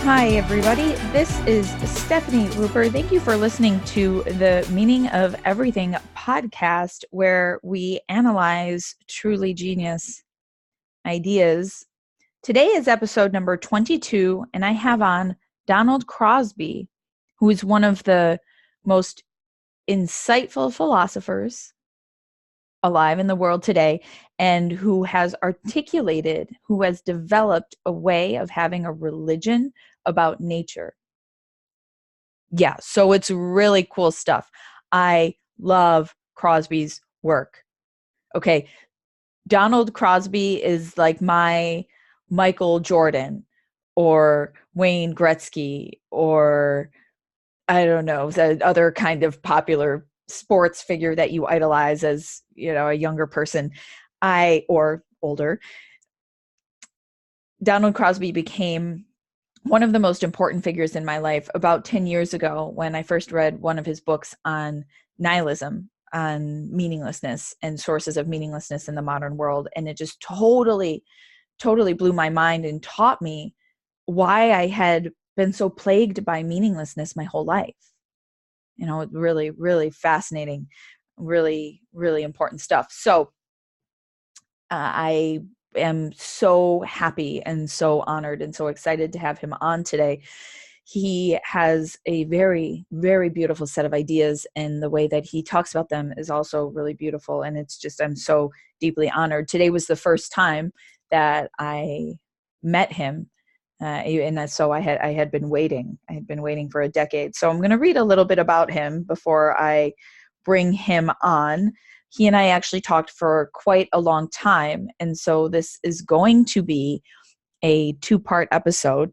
Hi, everybody. This is Stefani Rupert. Thank you for listening to the Meaning of Everything podcast, where we analyze truly genius ideas. Today is episode number 22, and I have on Donald Crosby, who is one of the most insightful philosophers alive in the world today, and who has developed a way of having a religion about nature. Yeah, so it's really cool stuff. I love Crosby's work. Okay, Donald Crosby is like my Michael Jordan or Wayne Gretzky or I don't know, the other kind of popular sports figure that you idolize as, a younger person, or older. Donald Crosby became one of the most important figures in my life about 10 years ago when I first read one of his books on nihilism, on meaninglessness and sources of meaninglessness in the modern world. And it just totally blew my mind and taught me why I had been so plagued by meaninglessness my whole life. Really, really fascinating, really, really important stuff. So I am so happy and so honored and so excited to have him on today. He has a very, very beautiful set of ideas, and the way that he talks about them is also really beautiful. And it's just, I'm so deeply honored. Today was the first time that I met him. So I had been waiting. I had been waiting for a decade. So I'm going to read a little bit about him before I bring him on. He and I actually talked for quite a long time. And so this is going to be a 2-part episode.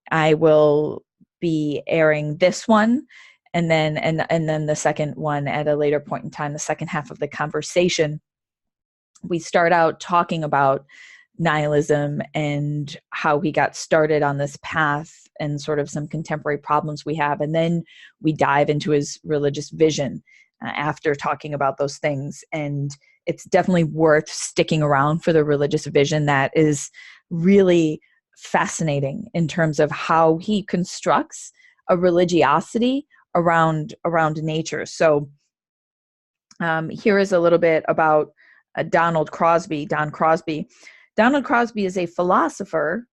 I will be airing this one and then the second one at a later point in time, the second half of the conversation. We start out talking about nihilism and how he got started on this path and sort of some contemporary problems we have. And then we dive into his religious vision after talking about those things. And it's definitely worth sticking around for the religious vision. That is really fascinating in terms of how he constructs a religiosity around nature. So here is a little bit about Don Crosby. Donald Crosby is a philosopher,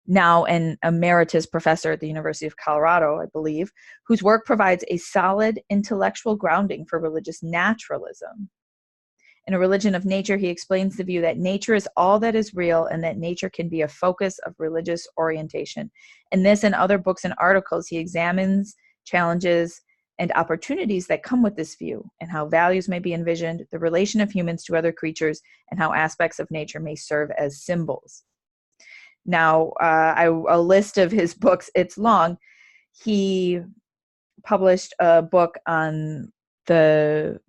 now an emeritus professor at the University of Colorado, I believe, whose work provides a solid intellectual grounding for religious naturalism. In A Religion of Nature, he explains the view that nature is all that is real and that nature can be a focus of religious orientation. In this and other books and articles, he examines challenges and opportunities that come with this view, and how values may be envisioned, the relation of humans to other creatures, and how aspects of nature may serve as symbols. Now, a list of his books, it's long. He published a book on the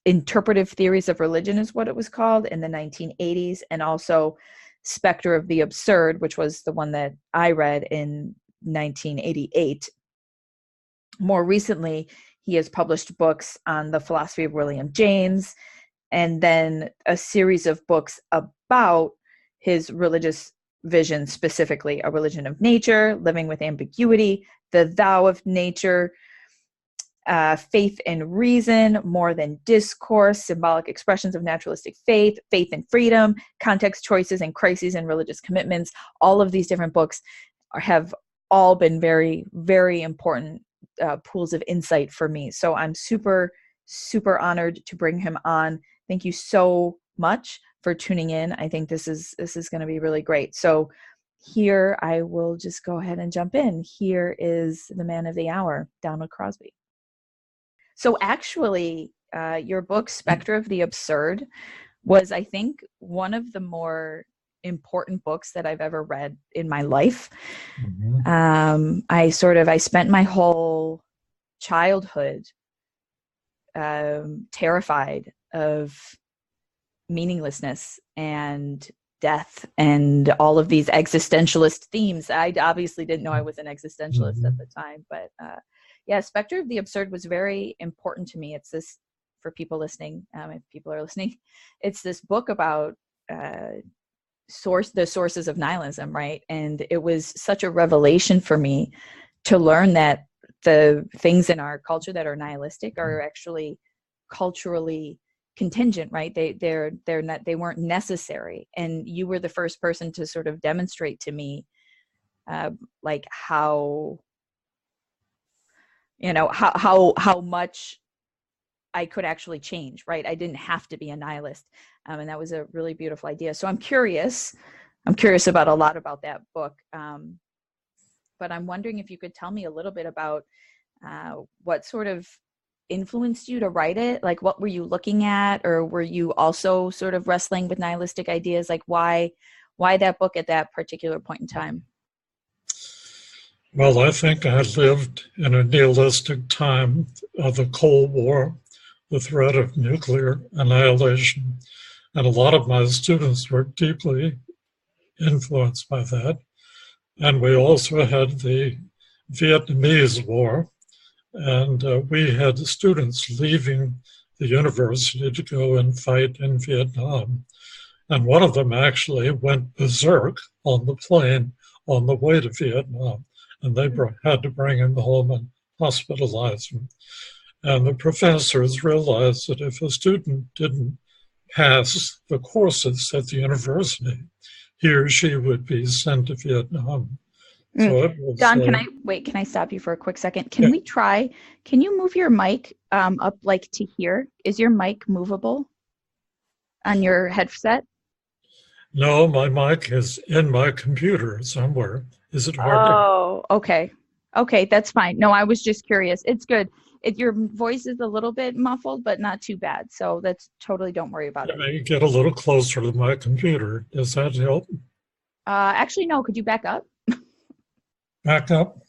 interpretive theories of religion, is what it was called, in the 1980s, and also Spectre of the Absurd, which was the one that I read in 1988. More recently, he has published books on the philosophy of William James, and then a series of books about his religious vision, specifically A Religion of Nature, Living with Ambiguity, The Thou of Nature, Faith and Reason, More Than Discourse, Symbolic Expressions of Naturalistic Faith, Faith and Freedom, Context, Choices, and Crises in Religious Commitments. All of these different books have all been very, very important pools of insight for me. So I'm super, super honored to bring him on. Thank you so much for tuning in. I think this is going to be really great. So here I will just go ahead and jump in. Here is the man of the hour, Donald Crosby. So actually, your book, Spectre of the Absurd, was, I think, one of the more important books that I've ever read in my life. Mm-hmm. I spent my whole childhood terrified of meaninglessness and death and all of these existentialist themes. I obviously didn't know I was an existentialist at the time, but Spectre of the Absurd was very important to me. It's this, for people listening, if people are listening, it's this book about the sources of nihilism, right? And it was such a revelation for me to learn that the things in our culture that are nihilistic are actually culturally contingent, right? They weren't necessary. And you were the first person to sort of demonstrate to me like how how much I could actually change, right? I didn't have to be a nihilist. And that was a really beautiful idea. So I'm curious about a lot about that book. But I'm wondering if you could tell me a little bit about what sort of influenced you to write it. Like, what were you looking at, or were you also sort of wrestling with nihilistic ideas? Like, why that book at that particular point in time? Well, I think I lived in a nihilistic time of the Cold War, the threat of nuclear annihilation, and a lot of my students were deeply influenced by that. And we also had the Vietnamese War, and we had students leaving the university to go and fight in Vietnam. And one of them actually went berserk on the plane on the way to Vietnam, and they had to bring him home and hospitalize him. And the professors realized that if a student didn't pass the courses at the university, he or she would be sent to Vietnam. So it was, Don, can I stop you for a quick second? Can you move your mic up like to here? Is your mic movable on your headset? No, my mic is in my computer somewhere. Is it hard? Oh, okay. Okay, that's fine. No, I was just curious. It's good. Your voice is a little bit muffled, but not too bad. So that's totally, don't worry about it. Maybe get a little closer to my computer. Does that help? Actually, no. Could you back up? Back up?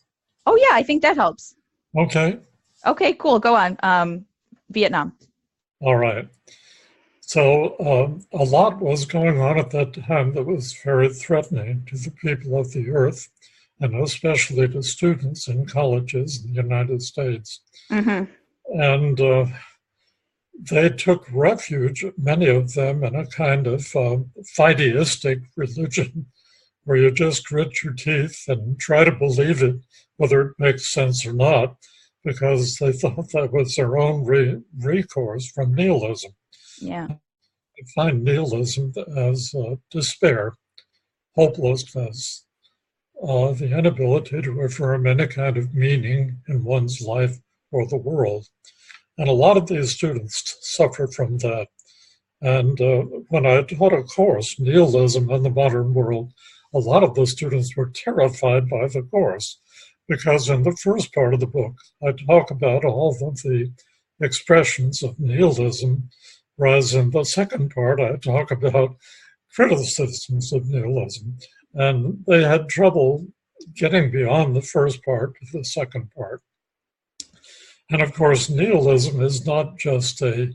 Oh, yeah, I think that helps. Okay. Okay, cool. Go on. Vietnam. All right. So a lot was going on at that time that was very threatening to the people of the earth, and especially to students in colleges in the United States. Mm-hmm. And they took refuge, many of them, in a kind of fideistic religion, where you just grit your teeth and try to believe it, whether it makes sense or not, because they thought that was their own recourse from nihilism. Yeah. I find nihilism as despair, hopelessness, the inability to affirm any kind of meaning in one's life or the world. And a lot of these students suffer from that. And when I taught a course, Nihilism in the Modern World, a lot of the students were terrified by the course, because in the first part of the book, I talk about all of the expressions of nihilism, whereas in the second part, I talk about criticisms of nihilism. And they had trouble getting beyond the first part to the second part. And of course, nihilism is not just a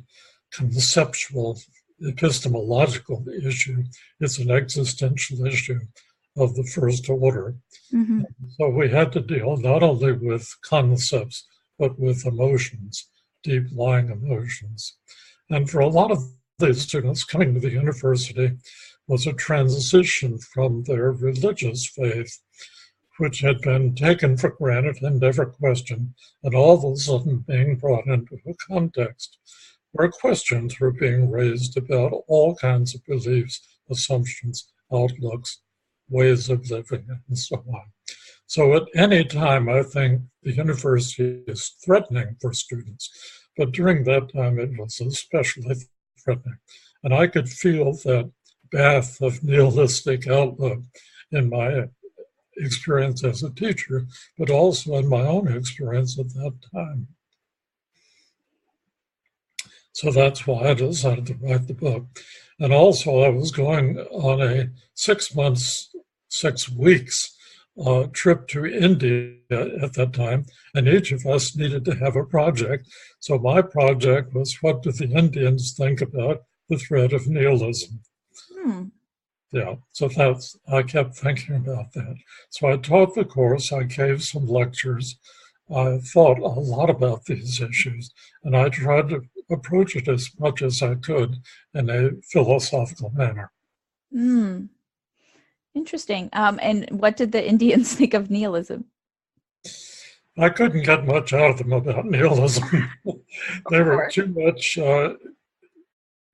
conceptual, epistemological issue, it's an existential issue of the first order. Mm-hmm. So we had to deal not only with concepts, but with emotions, deep lying emotions. And for a lot of these students coming to the university was a transition from their religious faith, which had been taken for granted and never questioned, and all of a sudden being brought into a context where questions were being raised about all kinds of beliefs, assumptions, outlooks, ways of living, and so on. So at any time, I think the university is threatening for students, but during that time, it was especially threatening. And I could feel that bath of nihilistic outlook in my experience as a teacher, but also in my own experience at that time. So that's why I decided to write the book. And also I was going on a 6 months, 6 weeks trip to India at that time, and each of us needed to have a project. So my project was, what do the Indians think about the threat of nihilism? Yeah, so I kept thinking about that. So I taught the course, I gave some lectures, I thought a lot about these issues, and I tried to approach it as much as I could in a philosophical manner. Interesting. And what did the Indians think of nihilism? I couldn't get much out of them about nihilism. Of They were course. too much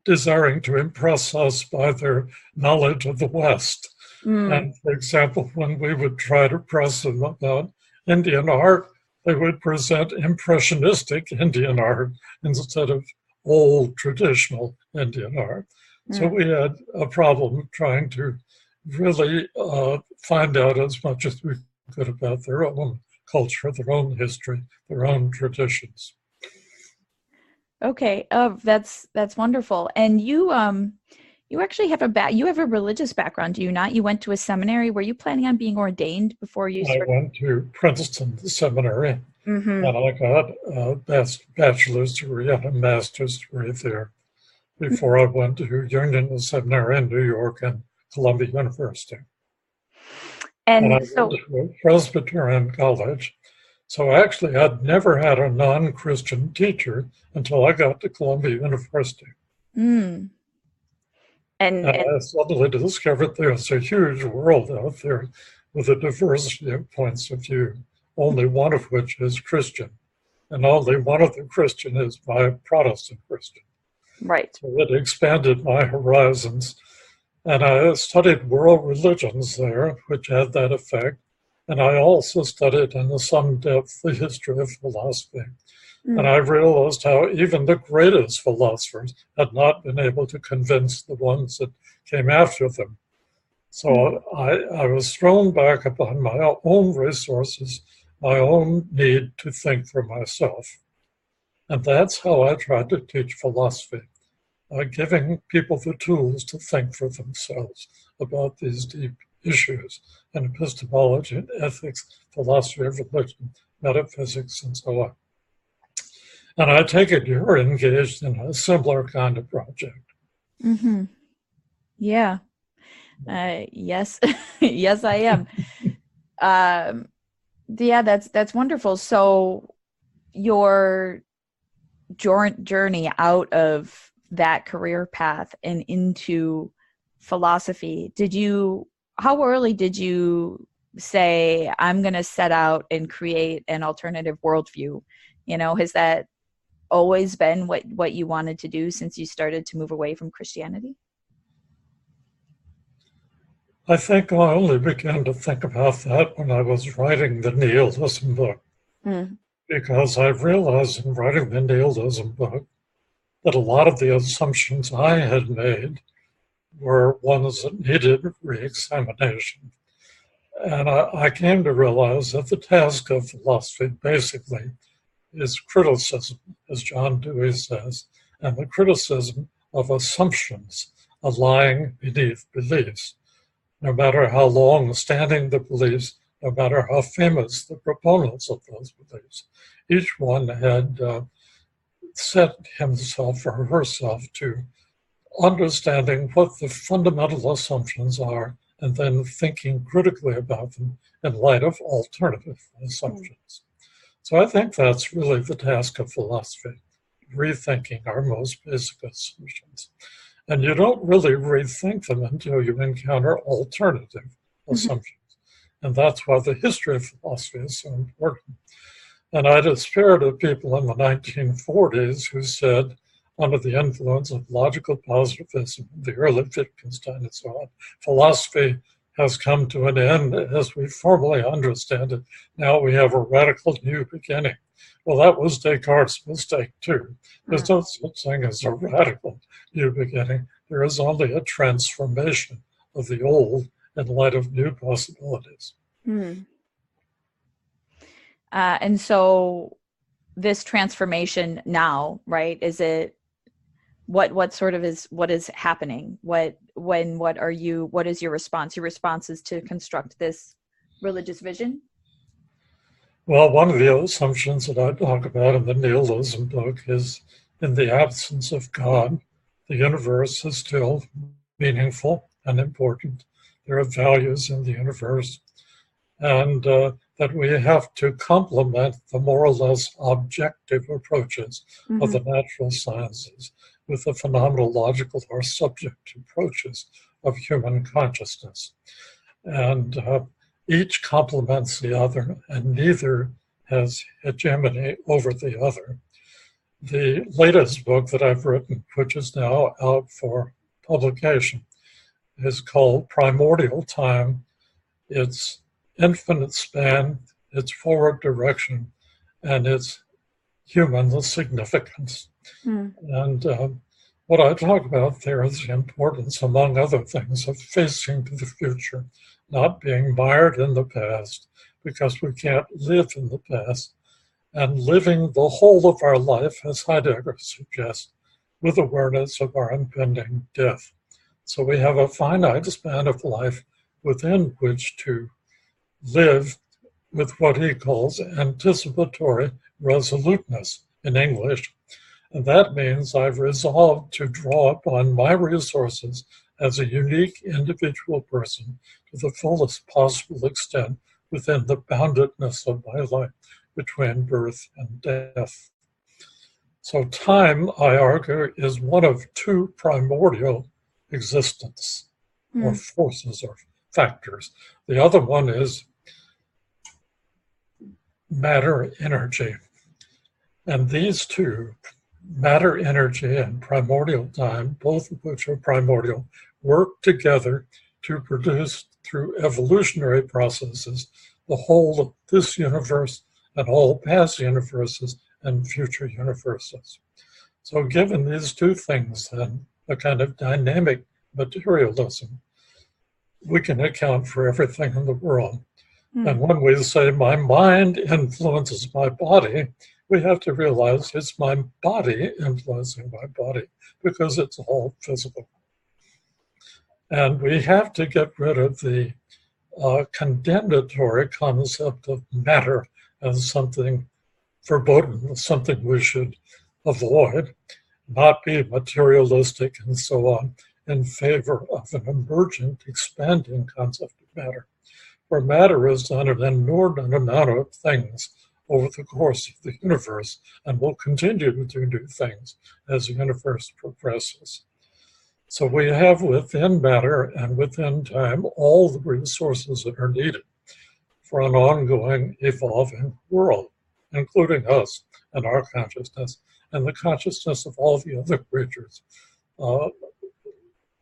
desiring to impress us by their knowledge of the West. Mm, And for example, when we would try to press them about Indian art, they would present impressionistic Indian art instead of old traditional Indian art. So mm. we had a problem trying to really find out as much as we could about their own culture, their own history, their own traditions. Okay. That's wonderful. And you actually have you have a religious background, do you not? You went to a seminary. Were you planning on being ordained before you I started? went to Princeton Seminary Mm-hmm. and I got a bachelor's degree and a master's degree there before I went to Union Seminary in New York and Columbia University. And I And went so, to a Presbyterian college. So actually, I'd never had a non-Christian teacher until I got to Columbia University. mm, And and I suddenly discovered there's a huge world out there with a diversity of points of view, only one of which is Christian. And only one of the Christian is my Protestant Christian. right. So it expanded my horizons. And I studied world religions there, which had that effect. And I also studied in some depth the history of philosophy. And Mm, I realized how even the greatest philosophers had not been able to convince the ones that came after them. mm, So I was thrown back upon my own resources, my own need to think for myself. And that's how I tried to teach philosophy, giving people the tools to think for themselves about these deep issues in epistemology, ethics, philosophy of religion, metaphysics, and so on. And I take it you're engaged in a similar kind of project. mm-hmm. Yeah. Yes. Yes, I am. Um, yeah, that's wonderful. So your journey out of that career path and into philosophy, how early did you say, I'm going to set out and create an alternative worldview? Has that always been what you wanted to do since you started to move away from Christianity? I think I only began to think about that when I was writing the Nihilism book, Mm, because I realized in writing the Nihilism book that a lot of the assumptions I had made were ones that needed re-examination. And I came to realize that the task of philosophy basically is criticism, as John Dewey says, and the criticism of assumptions lying beneath beliefs, no matter how long standing the beliefs, no matter how famous the proponents of those beliefs. Each one had set himself or herself to understanding what the fundamental assumptions are and then thinking critically about them in light of alternative mm, assumptions. So I think that's really the task of philosophy, rethinking our most basic assumptions. And you don't really rethink them until you encounter alternative mhm, assumptions. And that's why the history of philosophy is so important. And I despaired of people in the 1940s who said, under the influence of logical positivism, the early Wittgenstein and so on, philosophy has come to an end as we formally understand it. Now we have a radical new beginning. Well, that was Descartes' mistake too. mm, There's no such thing as a radical new beginning. There is only a transformation of the old in light of new possibilities. mm. And so this transformation now, right? Is it what sort of what is happening? What is your response? Your response is to construct this religious vision? Well, one of the assumptions that I talk about in the Nihilism book is in the absence of God, the universe is still meaningful and important. There are values in the universe, and that we have to complement the more or less objective approaches of Mm-hmm. the natural sciences with the phenomenological or subject approaches of human consciousness. And each complements the other, and neither has hegemony over the other. The latest book that I've written, which is now out for publication, is called Primordial Time. Its infinite span, its forward direction, and its human significance. And what I talk about there is the importance, among other things, of facing to the future, not being mired in the past, because we can't live in the past, and living the whole of our life, as Heidegger suggests, with awareness of our impending death. So we have a finite span of life within which to live with what he calls anticipatory resoluteness in English. And that means I've resolved to draw upon my resources as a unique individual person to the fullest possible extent within the boundedness of my life between birth and death. So time, I argue, is one of two primordial existence or forces or factors. The other one is matter energy. And these two, matter energy and primordial time, both of which are primordial, work together to produce, through evolutionary processes, the whole of this universe and all past universes and future universes. So given these two things, then, a kind of dynamic materialism, we can account for everything in the world. And when we say my mind influences my body, we have to realize it's my body influencing my body, because it's all physical. And we have to get rid of the condemnatory concept of matter as something verboten, something we should avoid, not be materialistic and so on, in favor of an emergent, expanding concept of matter, where matter has done an inordinate amount of things over the course of the universe and will continue to do new things as the universe progresses. So we have within matter and within time all the resources that are needed for an ongoing, evolving world, including us and our consciousness and the consciousness of all the other creatures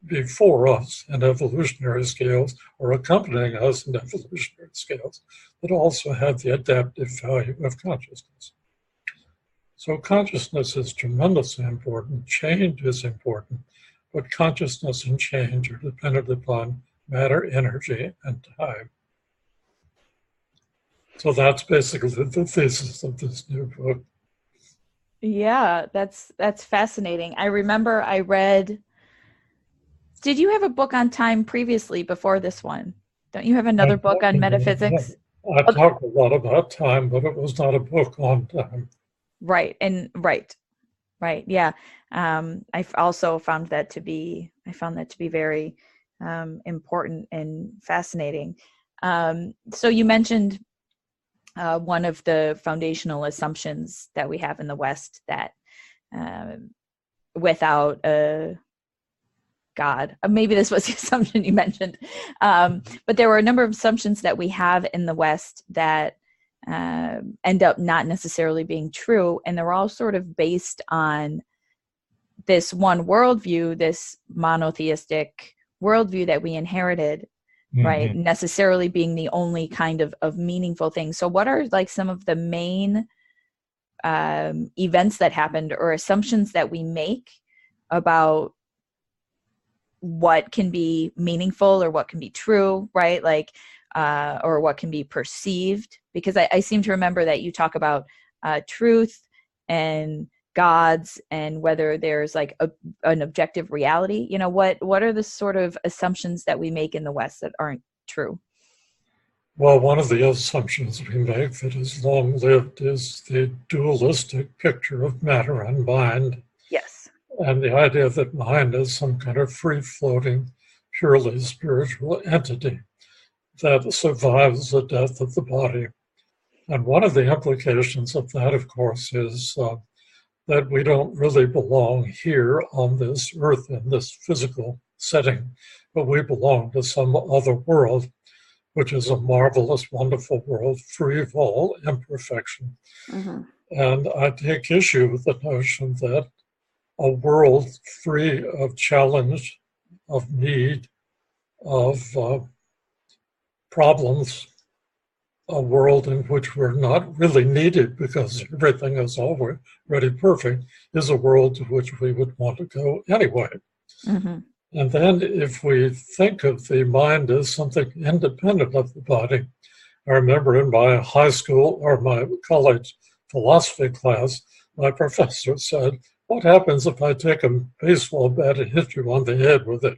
before us in evolutionary scales or accompanying us in evolutionary scales that also have the adaptive value of consciousness. So consciousness is tremendously important, change is important, but consciousness and change are dependent upon matter, energy, and time. So that's basically the thesis of this new book. Yeah, that's fascinating. I remember I read, did you have a book on time previously before this one? Don't you have another book on metaphysics? I talked a lot about time, but it was not a book on time. Right. And right. Yeah. I've also found that to be, very important and fascinating. So you mentioned one of the foundational assumptions that we have in the West, that without a God, maybe this was the assumption you mentioned, but there were a number of assumptions that we have in the West that end up not necessarily being true, and they're all sort of based on this one worldview, this monotheistic worldview that we inherited, right? Necessarily being the only kind of meaningful thing. So what are like some of the main events that happened or assumptions that we make about what can be meaningful or what can be true, right? Like, or what can be perceived? Because I seem to remember that you talk about truth and gods and whether there's like an objective reality. You know, what are the sort of assumptions that we make in the West that aren't true? Well, one of the assumptions we make that is long-lived is the dualistic picture of matter and mind. Yes. And the idea that mind is some kind of free-floating, purely spiritual entity that survives the death of the body. And one of the implications of that, of course, is that we don't really belong here on this earth in this physical setting, but we belong to some other world, which is a marvelous, wonderful world, free of all imperfection. Mm-hmm. And I take issue with the notion that a world free of challenge, of need, of problems, a world in which we're not really needed because everything is already perfect, is a world to which we would want to go anyway. Mm-hmm. And then if we think of the mind as something independent of the body, I remember in my high school or my college philosophy class, my professor said, "What happens if I take a baseball bat and hit you on the head with it?"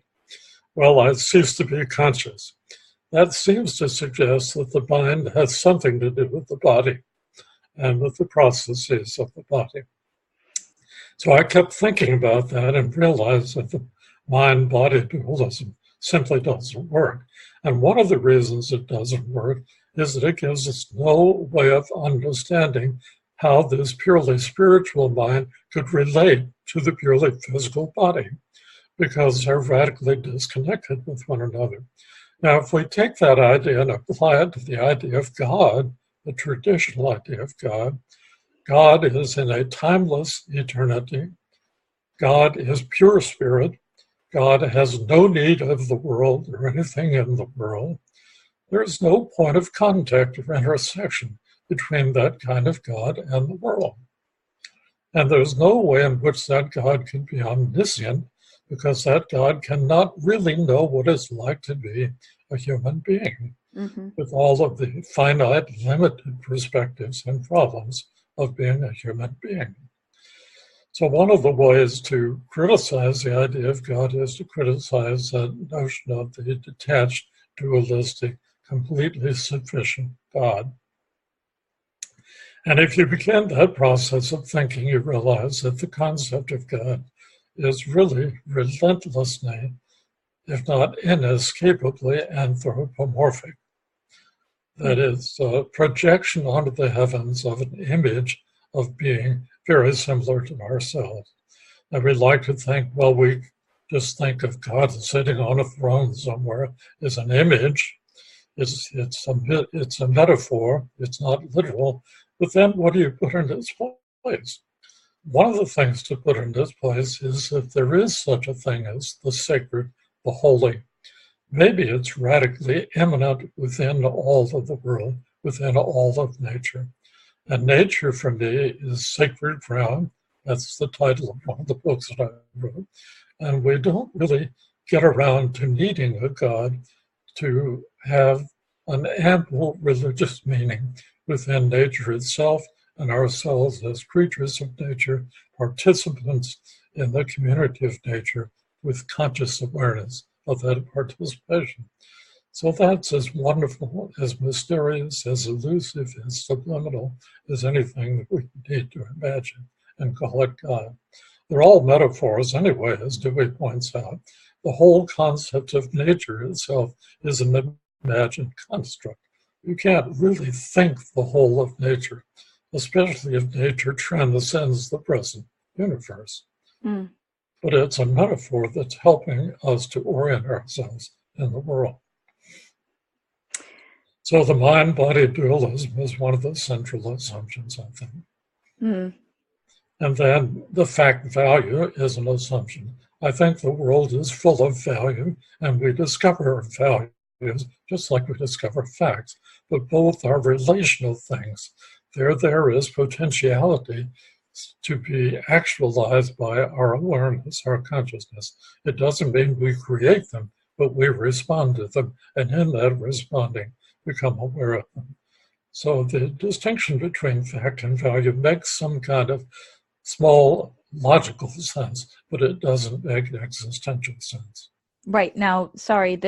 Well, I cease to be conscious. That seems to suggest that the mind has something to do with the body and with the processes of the body. So I kept thinking about that and realized that the mind-body dualism simply doesn't work. And one of the reasons it doesn't work is that it gives us no way of understanding how this purely spiritual mind could relate to the purely physical body, because they're radically disconnected with one another. Now, if we take that idea and apply it to the idea of God, the traditional idea of God, God is in a timeless eternity. God is pure spirit. God has no need of the world or anything in the world. There is no point of contact or intersection between that kind of God and the world. And there's no way in which that God can be omniscient, because that God cannot really know what it's like to be a human being, Mm-hmm. with all of the finite, limited perspectives and problems of being a human being. So one of the ways to criticize the idea of God is to criticize that notion of the detached, dualistic, completely sufficient God. And if you begin that process of thinking, you realize that the concept of God is really relentlessly, if not inescapably, anthropomorphic. That is a projection onto the heavens of an image of being very similar to ourselves. And we like to think, well, we just think of God sitting on a throne somewhere as an image. It's a metaphor. It's not literal. But then what do you put in its place? One of the things to put in its place is that there is such a thing as the sacred, the holy. Maybe it's radically immanent within all of the world, within all of nature. And nature for me is sacred ground. That's the title of one of the books that I wrote. And we don't really get around to needing a God to have an ample religious meaning within nature itself and ourselves as creatures of nature, participants in the community of nature with conscious awareness of that participation. So that's as wonderful, as mysterious, as elusive, as subliminal as anything that we need to imagine and call it God. They're all metaphors anyway, as Dewey points out. The whole concept of nature itself is an imagined construct. You can't really think the whole of nature, especially if nature transcends the present universe. Mm. But it's a metaphor that's helping us to orient ourselves in the world. So the mind-body dualism is one of the central assumptions, I think. Mm. And then the fact value is an assumption. I think the world is full of value, and we discover values just like we discover facts, but both are relational things. There is potentiality to be actualized by our awareness, our consciousness. It doesn't mean we create them, but we respond to them, and in that responding, become aware of them. So the distinction between fact and value makes some kind of small logical sense, but it doesn't make existential sense. Right. Now, sorry,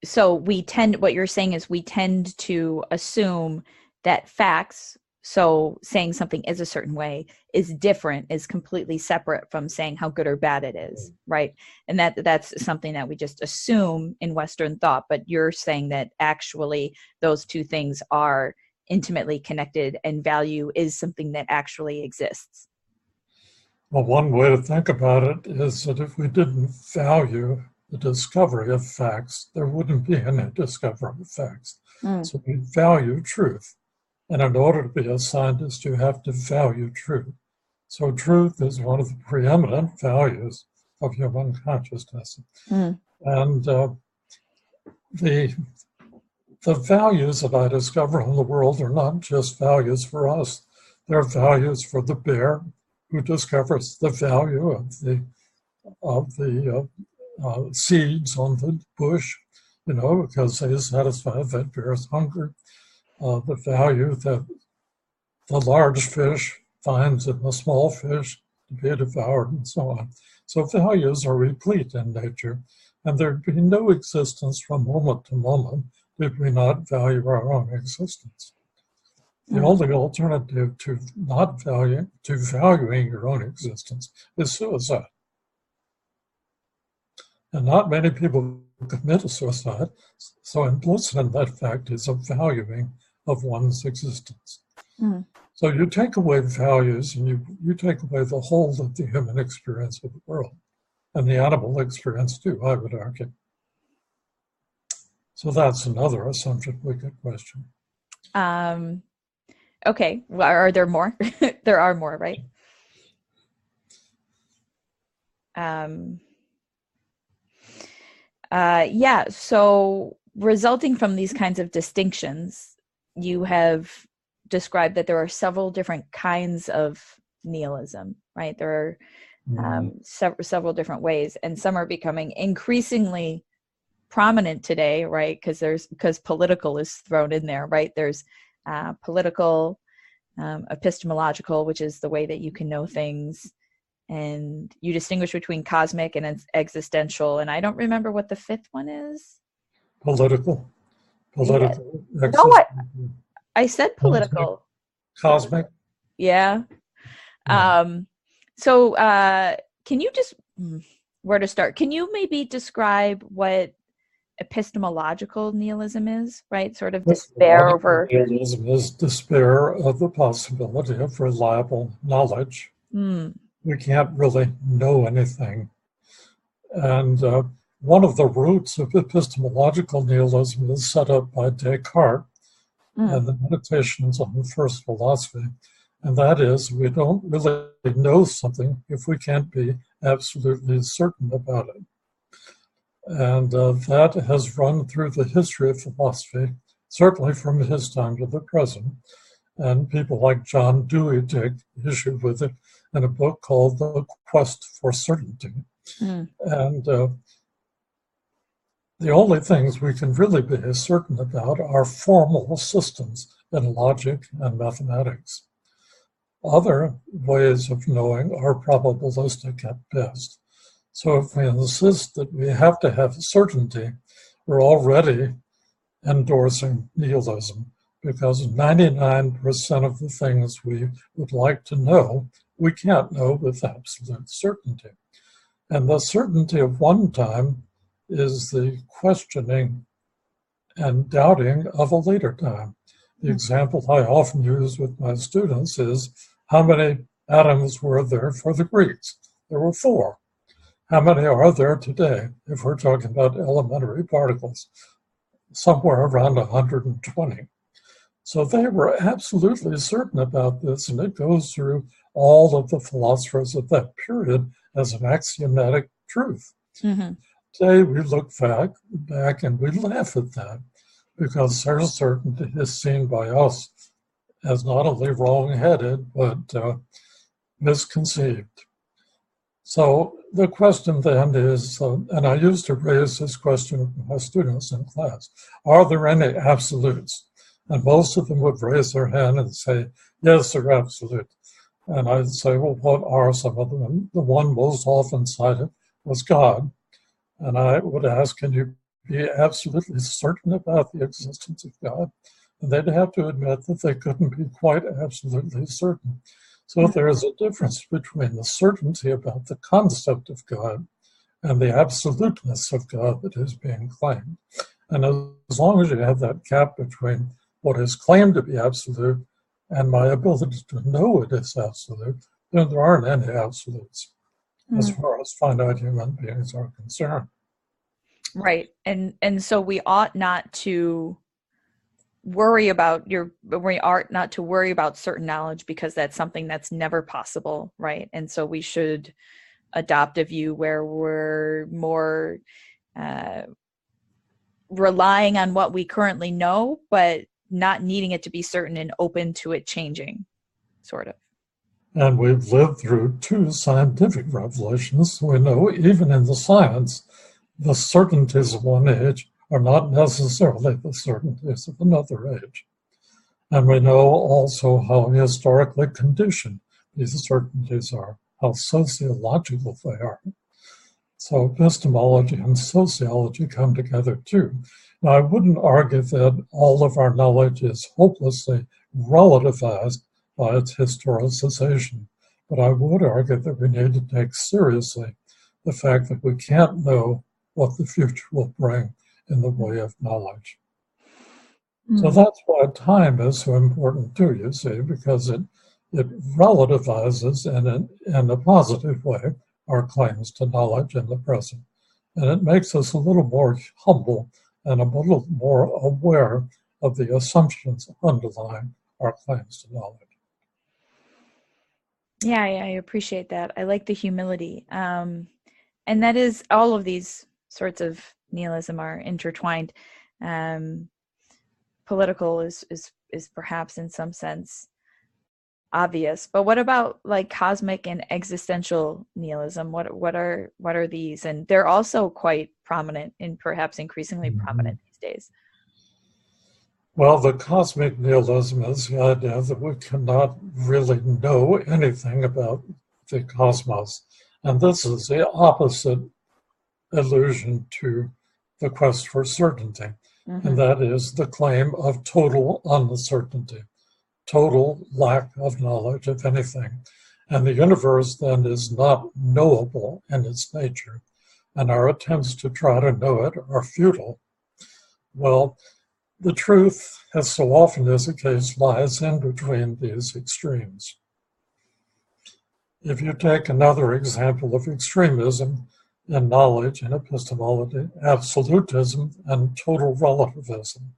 so what you're saying is we tend to assume that facts, so saying something is a certain way, is different, is completely separate from saying how good or bad it is, right? And that's something that we just assume in Western thought, but you're saying that actually those two things are intimately connected and value is something that actually exists. Well, one way to think about it is that if we didn't value the discovery of facts, there wouldn't be any discovery of facts. Mm. So we value truth. And in order to be a scientist, you have to value truth. So truth is one of the preeminent values of human consciousness. Mm. And the values that I discover in the world are not just values for us. They're values for the bear who discovers the value of the seeds on the bush, because they satisfy that bear's hunger. The value that the large fish finds in the small fish to be devoured, and so on. So values are replete in nature, and there'd be no existence from moment to moment did we not value our own existence. The only alternative to valuing your own existence is suicide. And not many people commit suicide, so implicit in that fact is a valuing of one's existence. Mm. So you take away values and you take away the whole of the human experience of the world, and the animal experience too, I would argue. So that's another assumption we could question. Okay, well, are there more? There are more, right? Yeah, so resulting from these kinds of distinctions, you have described that there are several different kinds of nihilism, right? There are several different ways, and some are becoming increasingly prominent today, right? Because political is thrown in there, right? There's political, epistemological, which is the way that you can know things, and you distinguish between cosmic and existential, and I don't remember what the fifth one is. Political. Yeah. No, I said political. Cosmic. Yeah. So can you just, where to start? Can you maybe describe what epistemological nihilism is, right? Sort of despair over... Nihilism is despair of the possibility of reliable knowledge. We can't really know anything. And one of the roots of epistemological nihilism is set up by Descartes and the Meditations on the First Philosophy. And that is, we don't really know something if we can't be absolutely certain about it. And that has run through the history of philosophy, certainly from his time to the present. And people like John Dewey take issue with it in a book called The Quest for Certainty. And the only things we can really be certain about are formal systems in logic and mathematics. Other ways of knowing are probabilistic at best. So if we insist that we have to have certainty, we're already endorsing nihilism, because 99% of the things we would like to know, we can't know with absolute certainty. And the certainty of one time is the questioning and doubting of a later time. The example I often use with my students is, how many atoms were there for the Greeks? There were 4. How many are there today, if we're talking about elementary particles? Somewhere around 120. So they were absolutely certain about this, and it goes through all of the philosophers of that period as an axiomatic truth. Today we look back and we laugh at that, because their certainty is seen by us as not only wrong-headed, but misconceived. So the question then is, and I used to raise this question with my students in class, are there any absolutes? And most of them would raise their hand and say, yes, they're absolute. And I'd say, well, what are some of them? And the one most often cited was God. And I would ask, can you be absolutely certain about the existence of God? And they'd have to admit that they couldn't be quite absolutely certain. So there is a difference between the certainty about the concept of God and the absoluteness of God that is being claimed. And as long as you have that gap between what is claimed to be absolute and my ability to know it is absolute, then there aren't any absolutes as Mm. far as finite human beings are concerned. Right. And so we ought not to worry about certain knowledge because that's something that's never possible, right? And so we should adopt a view where we're more uh, relying on what we currently know, but not needing it to be certain and open to it changing, sort of. And we've lived through 2 scientific revolutions, so we know even in the science, the certainties of one age are not necessarily the certainties of another age. And we know also how historically conditioned these certainties are, how sociological they are. So epistemology and sociology come together too. Now, I wouldn't argue that all of our knowledge is hopelessly relativized by its historicization, but I would argue that we need to take seriously the fact that we can't know what the future will bring in the way of knowledge. So that's why time is so important too, you see, because it relativizes in a positive way our claims to knowledge in the present. And it makes us a little more humble and a little more aware of the assumptions underlying our claims to knowledge. Yeah, I appreciate that. I like the humility. And that is, all of these sorts of nihilism are intertwined. Political is perhaps in some sense obvious, but what about like cosmic and existential nihilism? What are these? And they're also quite prominent and perhaps increasingly prominent these days. Well, the cosmic nihilism is the idea that we cannot really know anything about the cosmos. And this is the opposite illusion to the quest for certainty. And that is the claim of total uncertainty, total lack of knowledge of anything. And the universe then is not knowable in its nature, and our attempts to try to know it are futile. Well, the truth, as so often is the case, lies in between these extremes. If you take another example of extremism in knowledge and epistemology, absolutism and total relativism,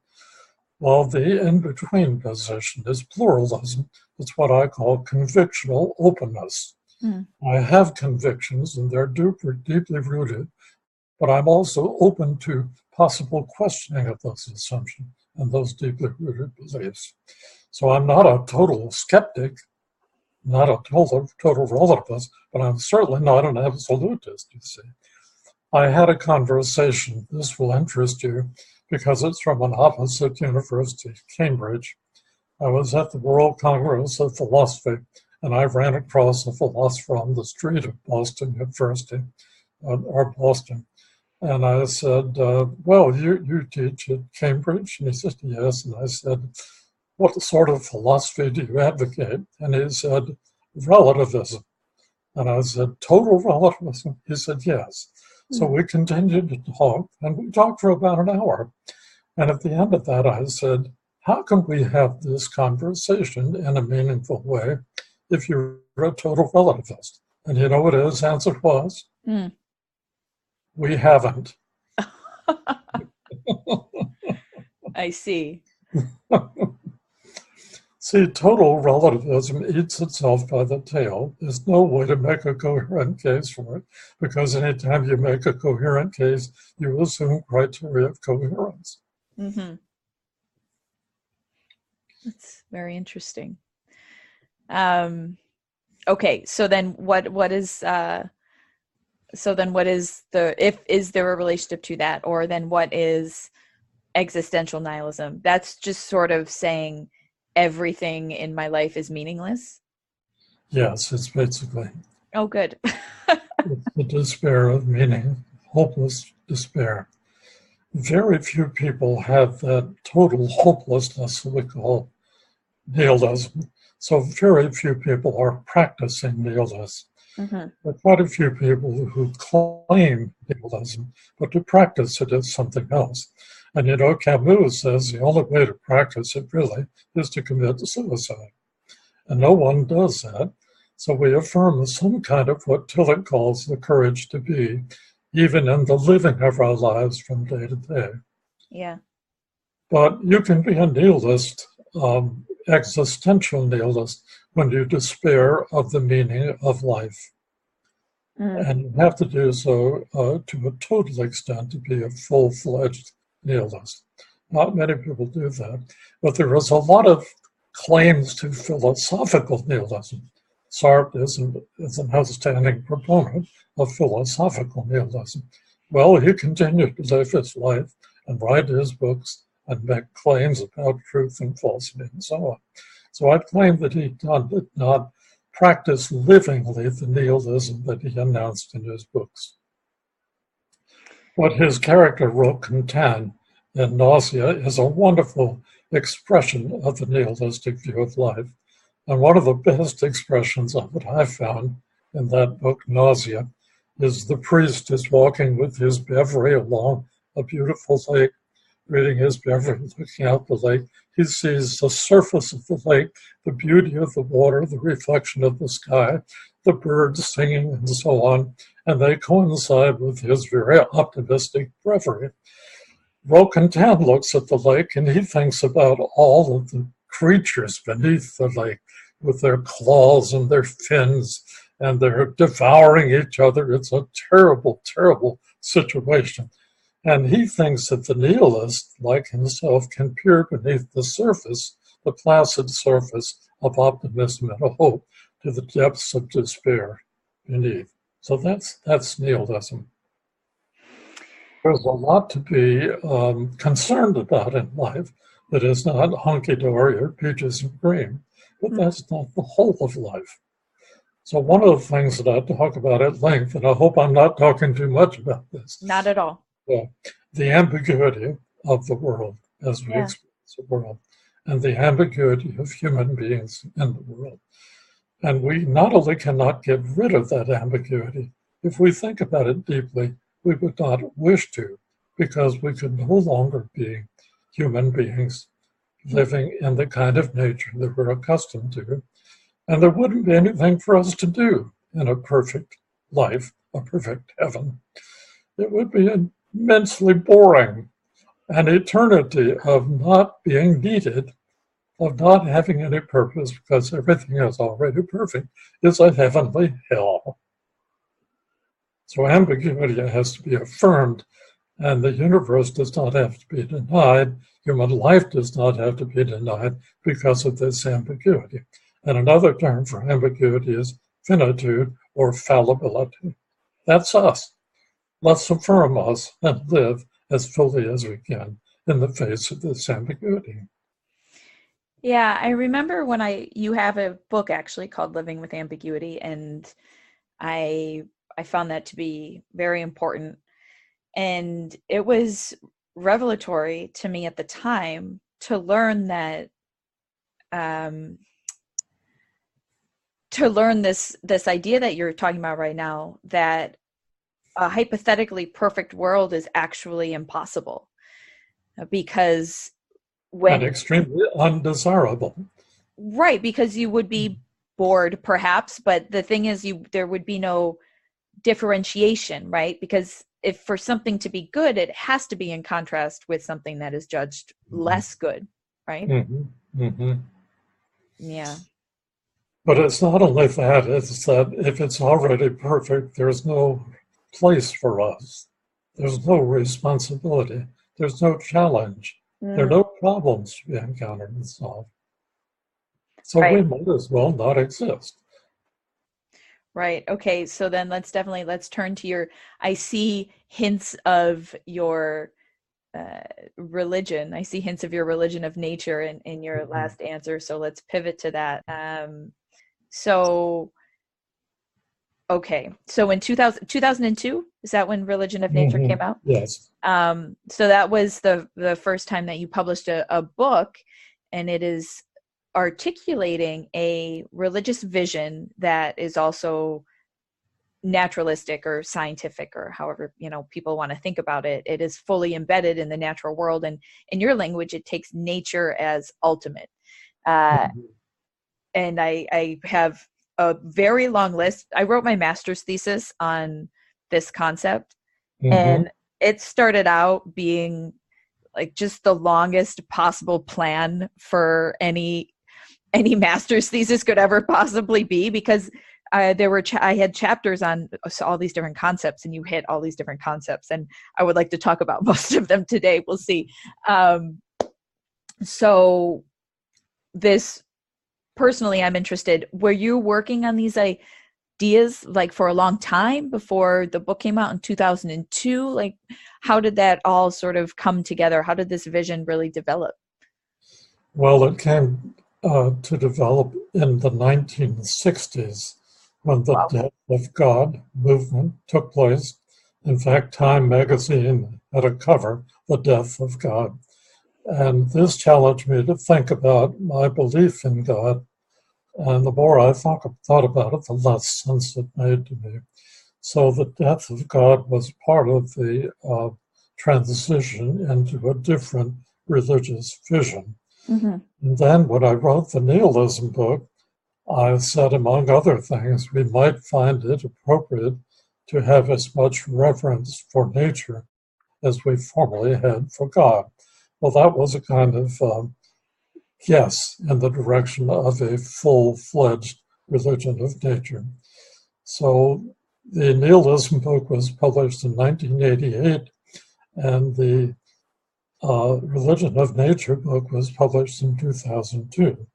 well, the in-between position is pluralism. It's what I call convictional openness. I have convictions and they're deeply rooted, but I'm also open to possible questioning of those assumptions and those deeply rooted beliefs. So I'm not a total skeptic, not a total relativist, but I'm certainly not an absolutist, you see. I had a conversation, this will interest you, because it's from an opposite university, Cambridge. I was at the World Congress of Philosophy, and I ran across a philosopher on the street of Boston University, or Boston. And I said, well, you teach at Cambridge? And he said, yes. And I said, what sort of philosophy do you advocate? And he said, relativism. And I said, total relativism? He said, yes. So we continued to talk, and we talked for about an hour. And at the end of that, I said, how can we have this conversation in a meaningful way if you're a total relativist? And you know what his answer was? We haven't. I see. See, total relativism eats itself by the tail. There's no way to make a coherent case for it, because anytime you make a coherent case, you assume criteria of coherence. That's very interesting. Okay, so then what is is there a relationship to that, or then what is existential nihilism? That's just sort of saying everything in my life is meaningless? Yes, it's basically. Oh, good. It's the despair of meaning, hopeless despair. Very few people have that total hopelessness that we call nihilism. So very few people are practicing nihilism. There are quite a few people who claim nihilism, but to practice it is something else. And you know, Camus says the only way to practice it really is to commit suicide. And no one does that. So we affirm some kind of what Tillich calls the courage to be, even in the living of our lives from day to day. Yeah. But you can be a nihilist, existential nihilist, when you despair of the meaning of life. Mm. And you have to do so to a total extent to be a full-fledged nihilist. Not many people do that, but there is a lot of claims to philosophical nihilism. Sartre is an outstanding proponent of philosophical nihilism. Well, he continued to live his life and write his books and make claims about truth and falsity and so on. So I claim that he did not practice livingly the nihilism that he announced in his books. What his character Roquentin in Nausea is a wonderful expression of the nihilistic view of life. And one of the best expressions of it I found in that book, Nausea, is the priest is walking with his beverage along a beautiful lake, reading his beverage, looking out the lake. He sees the surface of the lake, the beauty of the water, the reflection of the sky, the birds singing, and so on, and they coincide with his very optimistic reverie. Roquentin looks at the lake and he thinks about all of the creatures beneath the lake with their claws and their fins, and they're devouring each other. It's a terrible, terrible situation. And he thinks that the nihilist, like himself, can peer beneath the surface, the placid surface of optimism and hope, to the depths of despair beneath. So that's nihilism. There's a lot to be concerned about in life that is not hunky-dory or peaches and cream, but that's not the whole of life. So one of the things that I talk about at length, and I hope I'm not talking too much about this. Not at all. The ambiguity of the world as we experience the world, and the ambiguity of human beings in the world. And we not only cannot get rid of that ambiguity, if we think about it deeply, we would not wish to, because we could no longer be human beings living in the kind of nature that we're accustomed to. And there wouldn't be anything for us to do in a perfect life, a perfect heaven. It would be immensely boring, an eternity of not being needed, of not having any purpose because everything is already perfect, is a heavenly hell. So ambiguity has to be affirmed, and the universe does not have to be denied. Human life does not have to be denied because of this ambiguity. And another term for ambiguity is finitude or fallibility. That's us. Let's affirm us and live as fully as we can in the face of this ambiguity. Yeah, I remember when you have a book actually called Living with Ambiguity, and I found that to be very important. And it was revelatory to me at the time to learn that this idea that you're talking about right now, that a hypothetically perfect world is actually impossible, because and extremely undesirable. Right, because you would be bored perhaps, but the thing is there would be no differentiation, right? Because if for something to be good, it has to be in contrast with something that is judged less good, right? Mm-hmm. Mm-hmm. Yeah. But it's not only that, it's that if it's already perfect, there's no place for us. There's no responsibility. There's no challenge. There are no problems to be encountered and solved. So we might as well not exist. Right. Okay. So then let's turn to I see hints of your religion. I see hints of your religion of nature in your last answer. So let's pivot to that. Okay. So in 2002, is that when Religion of Nature came out? Yes. So that was the first time that you published a book, and it is articulating a religious vision that is also naturalistic or scientific, or however people want to think about it. It is fully embedded in the natural world, and in your language it takes nature as ultimate. And I have a very long list. I wrote my master's thesis on this concept, Mm-hmm. and it started out being like just the longest possible plan for any master's thesis could ever possibly be, because I had chapters on all these different concepts, and you hit all these different concepts, and I would like to talk about most of them today. We'll see. So this, personally, I'm interested. Were you working on these ideas like for a long time before the book came out in 2002? Like, how did that all sort of come together? How did this vision really develop? Well, it came to develop in the 1960s when the Wow. Death of God movement took place. In fact, Time magazine had a cover, The Death of God. And this challenged me to think about my belief in God. And the more I thought about it, the less sense it made to me. So the death of God was part of the transition into a different religious vision. Mm-hmm. And then when I wrote the Nihilism book, I said, among other things, we might find it appropriate to have as much reverence for nature as we formerly had for God. Well, that was a kind of yes in the direction of a full-fledged religion of nature. So the Nihilism book was published in 1988, and the Religion of Nature book was published in 2002.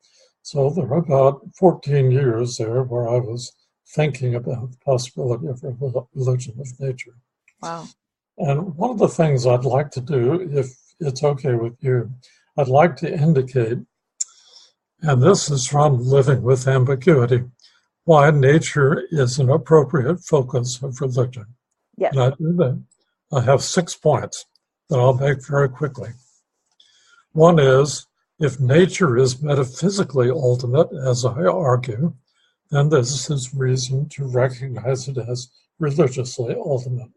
So there were about 14 years there where I was thinking about the possibility of a religion of nature. Wow. And one of the things I'd like to do, if it's okay with you, I'd like to indicate, and this is from Living with Ambiguity, why nature is an appropriate focus of religion. Yes. And I do that. I have 6 points that I'll make very quickly. One is, if nature is metaphysically ultimate, as I argue, then this is reason to recognize it as religiously ultimate.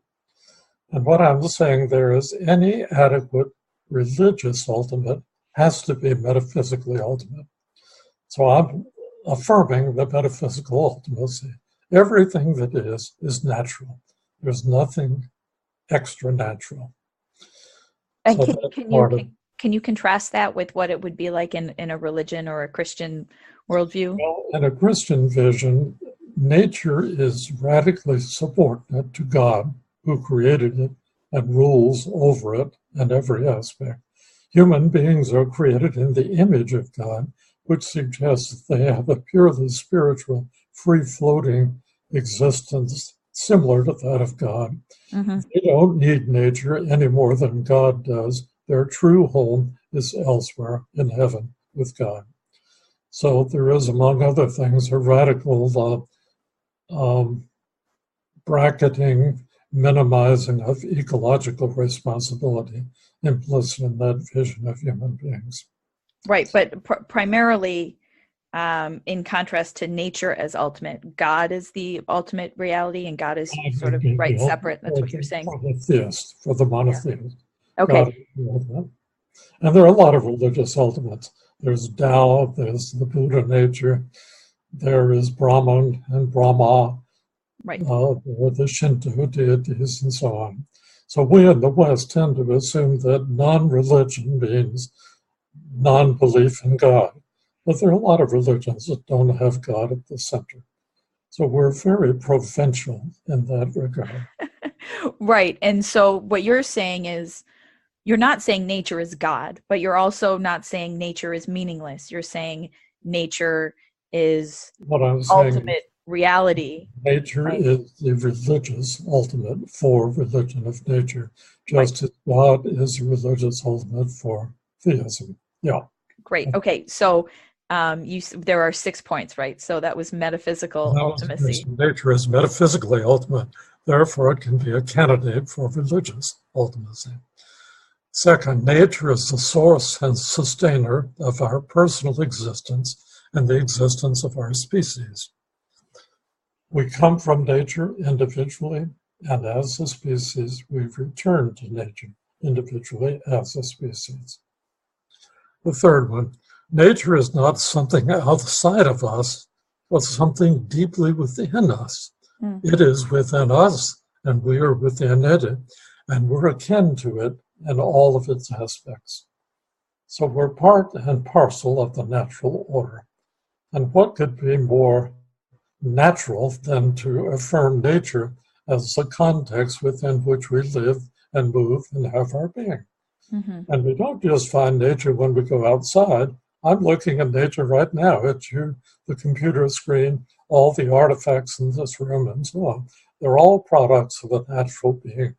And what I'm saying there is any adequate religious ultimate has to be metaphysically ultimate. So I'm affirming the metaphysical ultimacy. Everything that is natural. There's nothing extra natural. And So that's part of, can you contrast that with what it would be like in a religion or a Christian worldview? well, in a Christian vision, nature is radically subordinate to God, who created it and rules over it in every aspect. Human beings are created in the image of God, which suggests that they have a purely spiritual, free-floating existence similar to that of God. Mm-hmm. They don't need nature any more than God does. Their true home is elsewhere in heaven with God. So there is, among other things, a radical bracketing, minimizing of ecological responsibility implicit in that vision of human beings. Right, but primarily, in contrast to nature as ultimate, God is the ultimate reality, and God is God sort would of be right the separate. That's what you're ultimate saying. for the theist, for the Yeah. monotheist. God Okay. is the ultimate. And there are a lot of religious ultimates. There's Tao, there's the Buddha nature, there is Brahman and Brahma, Right. there are the Shinto deities, and so on. So we in the West tend to assume that non-religion means non-belief in God. But there are a lot of religions that don't have God at the center. So we're very provincial in that regard. Right. And so what you're saying is, you're not saying nature is God, but you're also not saying nature is meaningless. You're saying nature is What I'm saying, ultimate reality. nature Right. is the religious ultimate for religion of nature, Right. just as God is the religious ultimate for theism. Yeah. Great. Okay. So there are 6 points, right? So that was metaphysical That was the ultimacy. question. Nature is metaphysically ultimate, therefore it can be a candidate for religious ultimacy. Second, nature is the source and sustainer of our personal existence and the existence of our species. We come from nature individually, and as a species, we return to nature individually as a species. The third one, nature is not something outside of us, but something deeply within us. Mm. It is within us, and we are within it, and we're akin to it in all of its aspects. So we're part and parcel of the natural order. And what could be more natural than to affirm nature as the context within which we live and move and have our being? Mm-hmm. And we don't just find nature when we go outside. I'm looking at nature right now, at you, the computer screen, all the artifacts in this room, and so on. They're all products of a natural being.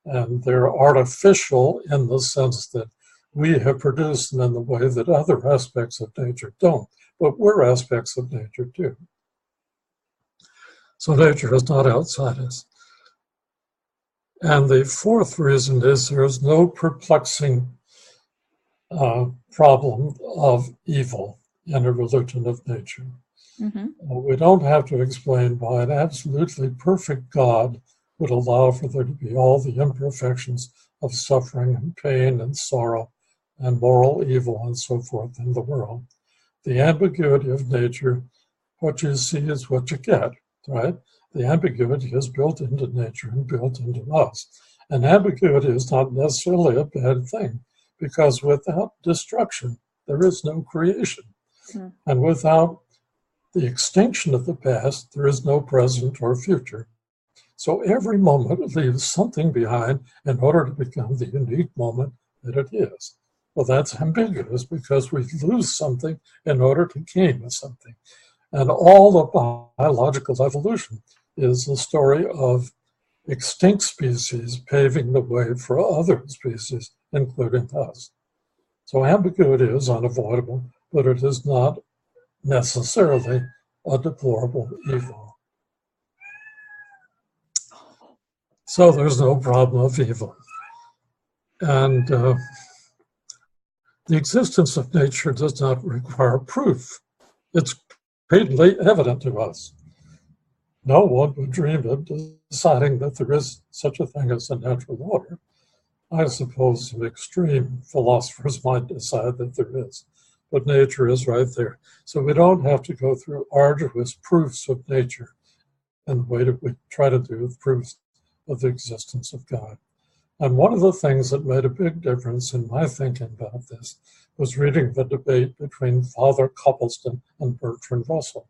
And they're artificial in the sense that we have produced them in the way that other aspects of nature don't. But we're aspects of nature too. So nature is not outside us. And the fourth reason is there is no perplexing problem of evil in a religion of nature. Mm-hmm. We don't have to explain why an absolutely perfect God would allow for there to be all the imperfections of suffering and pain and sorrow and moral evil and so forth in the world. The ambiguity of nature, what you see is what you get, right? The ambiguity is built into nature and built into us. And ambiguity is not necessarily a bad thing, because without destruction, there is no creation. Mm. And without the extinction of the past, there is no present or future. So every moment leaves something behind in order to become the unique moment that it is. Well, that's ambiguous because we lose something in order to gain something. And all of biological evolution is the story of extinct species paving the way for other species, including us. So ambiguity is unavoidable, but it is not necessarily a deplorable evil. So there's no problem of evil. And the existence of nature does not require proof. It's patently evident to us. No one would dream of deciding that there is such a thing as a natural order. I suppose some extreme philosophers might decide that there is, but nature is right there. So we don't have to go through arduous proofs of nature in the way that we try to do with proofs of the existence of God. And one of the things that made a big difference in my thinking about this was reading the debate between Father Copleston and Bertrand Russell.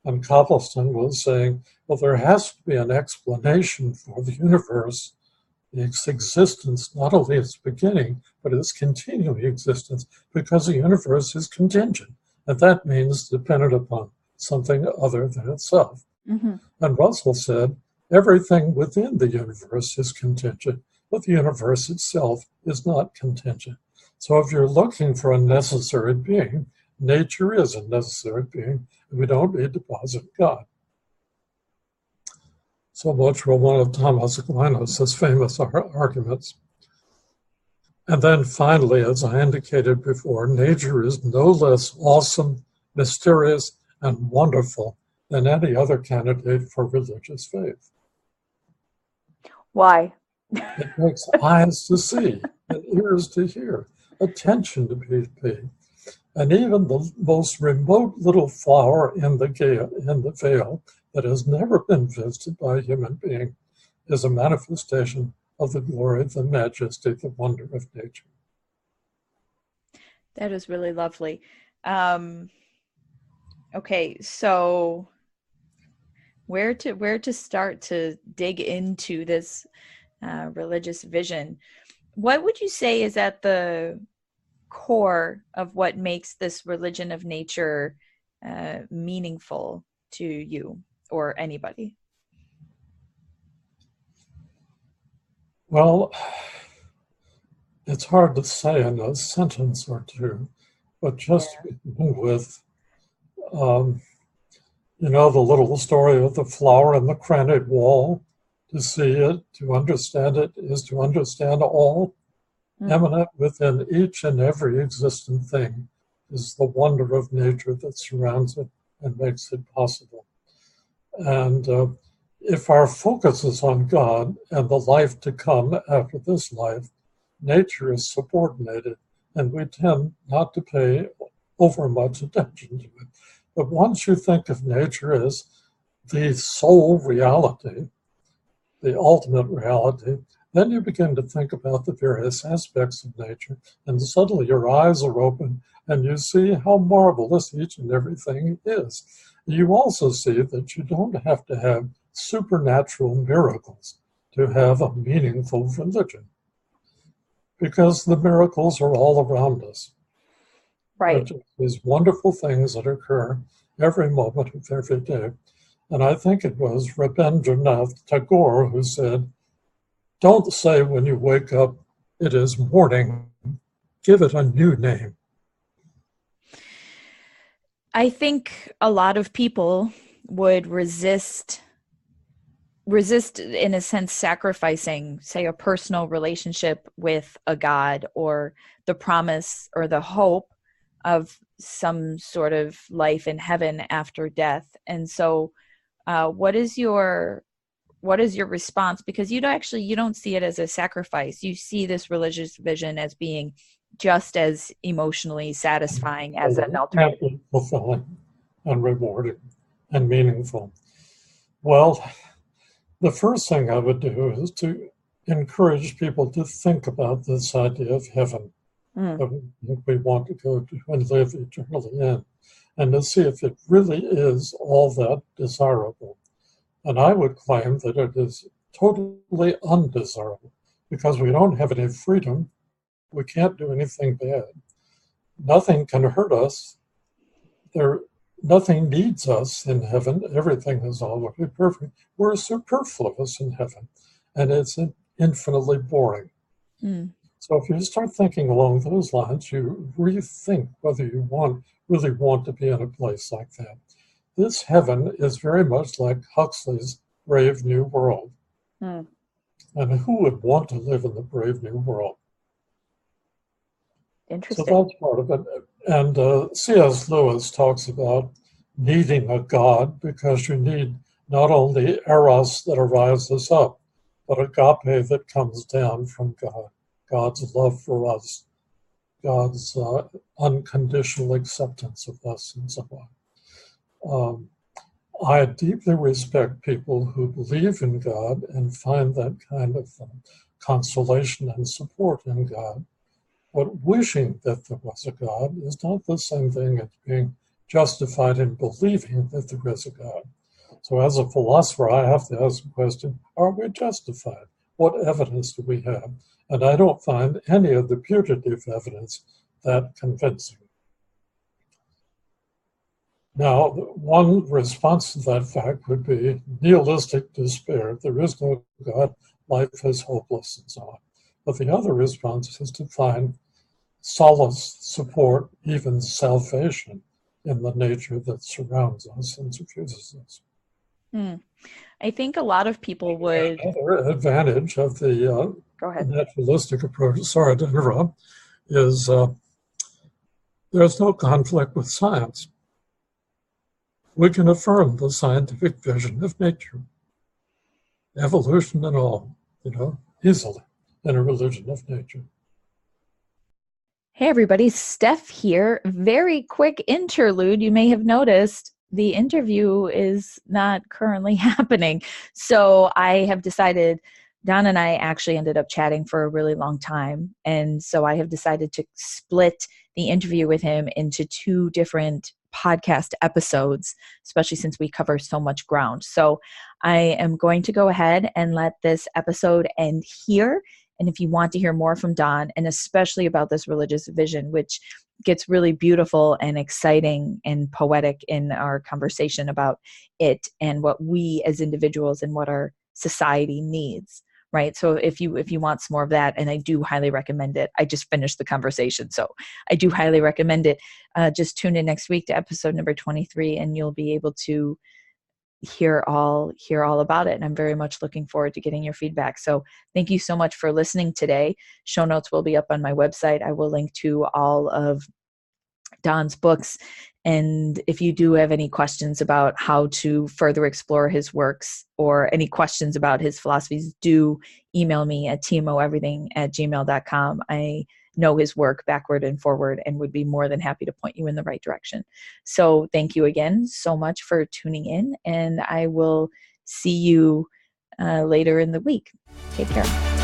And Copleston was saying, well, there has to be an explanation for the universe, its existence, not only its beginning, but its continuing existence, because the universe is contingent. And that means dependent upon something other than itself. Mm-hmm. And Russell said, everything within the universe is contingent, but the universe itself is not contingent. So if you're looking for a necessary being, nature is a necessary being, and we don't need to posit God. So much for one of Thomas Aquinas' famous arguments. And then finally, as I indicated before, nature is no less awesome, mysterious, and wonderful than any other candidate for religious faith. Why? It makes eyes to see and ears to hear, attention to be paid. And even the most remote little flower in the veil that has never been visited by a human being is a manifestation of the glory, the majesty, the wonder of nature. That is really lovely. Okay, so where to start to dig into this religious vision? What would you say is at the core of what makes this religion of nature meaningful to you or anybody? Well, it's hard to say in a sentence or two, but just to begin with, you know, the little story of the flower and the granite wall. To see it, to understand it, is to understand all. Eminent within each and every existent thing is the wonder of nature that surrounds it and makes it possible. And if our focus is on God and the life to come after this life, nature is subordinated, and we tend not to pay over much attention to it. But once you think of nature as the sole reality, the ultimate reality, then you begin to think about the various aspects of nature, and suddenly your eyes are open and you see how marvelous each and everything is. You also see that you don't have to have supernatural miracles to have a meaningful religion, because the miracles are all around us. They're Right. just these wonderful things that occur every moment of every day. And I think it was Rabindranath Tagore who said, "Don't say when you wake up, it is morning. Give it a new name." I think a lot of people would resist in a sense sacrificing, say, a personal relationship with a god, or the promise or the hope of some sort of life in heaven after death. And so what is your response? Because you don't see it as a sacrifice. You see this religious vision as being just as emotionally satisfying as an alternative. Happy, fulfilling, and rewarding, and meaningful. Well, the first thing I would do is to encourage people to think about this idea of heaven Mm, that we want to go to and live eternally in, and to see if it really is all that desirable. And I would claim that it is totally undesirable, because we don't have any freedom. We can't do anything bad. Nothing can hurt us. There, nothing needs us in heaven. Everything is already perfect. We're superfluous in heaven, and it's infinitely boring. mm, So if you start thinking along those lines, you rethink whether you really want to be in a place like that. This heaven is very much like Huxley's Brave New World. mm. And who would want to live in the Brave New World? So Interesting. that's part of it. And C.S. Lewis talks about needing a God, because you need not only eros that arises up, but agape that comes down from God, God's love for us, God's unconditional acceptance of us, and so on. I deeply respect people who believe in God and find that kind of consolation and support in God. But wishing that there was a God is not the same thing as being justified in believing that there is a God. So as a philosopher, I have to ask the question, are we justified? What evidence do we have? And I don't find any of the putative evidence that convincing. Now, one response to that fact would be nihilistic despair. There is no God, life is hopeless, and so on. But the other response is to find solace, support, even salvation in the nature that surrounds us and suffuses us. Mm. I think a lot of people would Another advantage of the go ahead. naturalistic approach, sorry to interrupt, is there's no conflict with science. We can affirm the scientific vision of nature, evolution and all, easily in a religion of nature. Hey everybody, Steph here. Very quick interlude. You may have noticed the interview is not currently happening. So I have decided, Don and I actually ended up chatting for a really long time. And so I have decided to split the interview with him into two different podcast episodes, especially since we cover so much ground. So I am going to go ahead and let this episode end here. And if you want to hear more from Don, and especially about this religious vision, which gets really beautiful and exciting and poetic in our conversation about it and what we as individuals and what our society needs, right? So if you want some more of that, and I do highly recommend it. I just finished the conversation, so I do highly recommend it. Just tune in next week to episode number 23, and you'll be able to hear all about it. And I'm very much looking forward to getting your feedback. So thank you so much for listening today. Show notes will be up on my website. I will link to all of Don's books. And if you do have any questions about how to further explore his works, or any questions about his philosophies, do email me at tmoeverything@gmail.com. I know his work backward and forward and would be more than happy to point you in the right direction. So thank you again so much for tuning in, and I will see you later in the week. Take care.